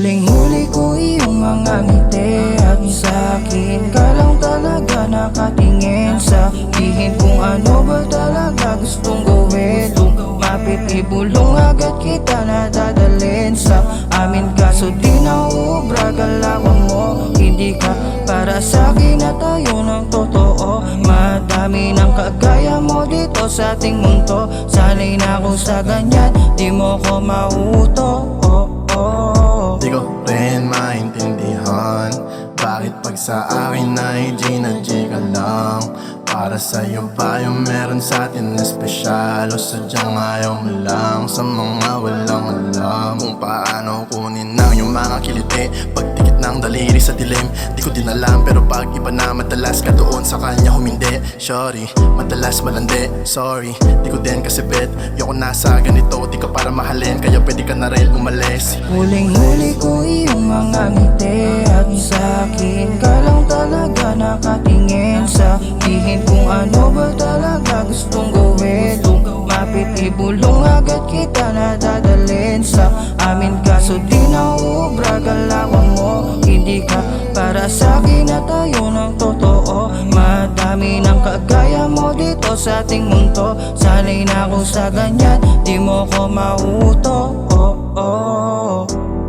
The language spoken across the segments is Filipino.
Huling-huli ko iyong mga ngiti at sa'kin ka lang talaga nakatingin. Sabihin kung ano ba talaga gustong gawin. Lumapit ibulong agad kita nadadalhin sa amin, kaso di nauubra galawan mo. Hindi ka para sa'kin at tayo ng totoo. Madami ng kagaya mo dito sa ating mundo. Sana'y na ako sa ganyan, di mo ko mauto. Di ko rin maintindihan bakit pag sa akin ay G na G ka lang. Para sa'yo ba yung meron sa'tin na espesyal, o sadyang ayaw mo lang sa mga walang alam kung paano kunin ang yung mga kiliti pagdikit ng daliri sa dilim. Di ko din alam pero pag iba na madalas ka doon sa kanya humindi. Sorry, madalas malandi, sorry, di ko din kasi bet. Yoko nasa ganito, di ka para mahalin, kaya pwede ka na rin umalis. Huling-huli ko iyong mga ngiti at sa'kin ka lang talaga nakatingin. Sabihin kung ano ba talaga gustong gawin. Lumapit ibulong agad kita nadadalhin sa amin, kaso di nauubra galawan mo. Hindi ka para sa'kin at tayo ng totoo. Madami ng kagaya mo dito sa ating mundo. Sana'y na ako sa ganyan, di mo ko mauto.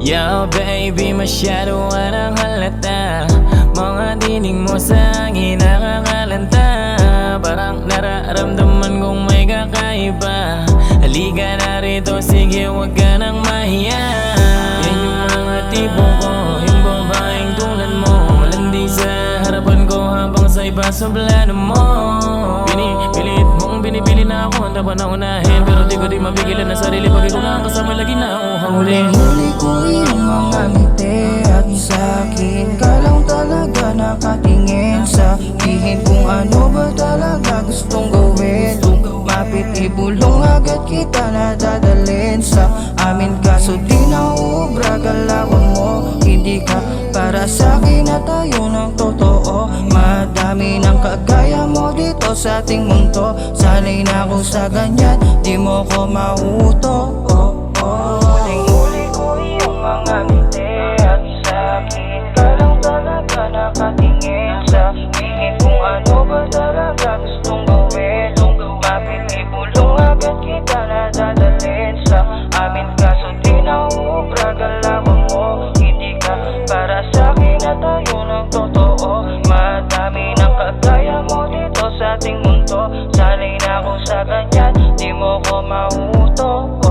Yo baby, masyado ka ng halata. Mga tinig mo sa akin nakakalanta. Parang nararamdaman kong may kakaiba. Halika na rito, sige huwag ka nang mahiya. Yan yung mga tipo ko, yung babaeng tulad mo. Malandi sa harapan ko habang sa iba sublano mo. Pinipilit mong binibili na ako, handa pa na unahin. Pero di ko di mabigilan na sarili pag ikaw na kasama lagi na ako hahuli. Huling-huli ko iyong mga ngiti at sa'kin ka lang talaga nakatingin. Sabihin kung ano ba talaga gustong gawin. Lumapit ibulong agad kita nadadalhin sa amin, kaso di nauubra galawan mo. Hindi ka para sa'kin at tayo ng totoo. Madami ng kagaya mo dito sa ating mundo. Sana'y na ako sa ganyan, di mo ko mauto. Huling-huli ko iyong mga ngiti at sa'kin ka lang talaga nakatingin. Sabihin kung ano ba talaga gustong gawin. Lumapit ibulong agad kita nadadalhin sa amin, kaso di nauubra galawan mo. Hindi ka para sa'kin at tayo ng totoo. Madami ng kagaya mo dito sa ating mundo. Sana'y na ako sa ganyan, di mo ko mauto.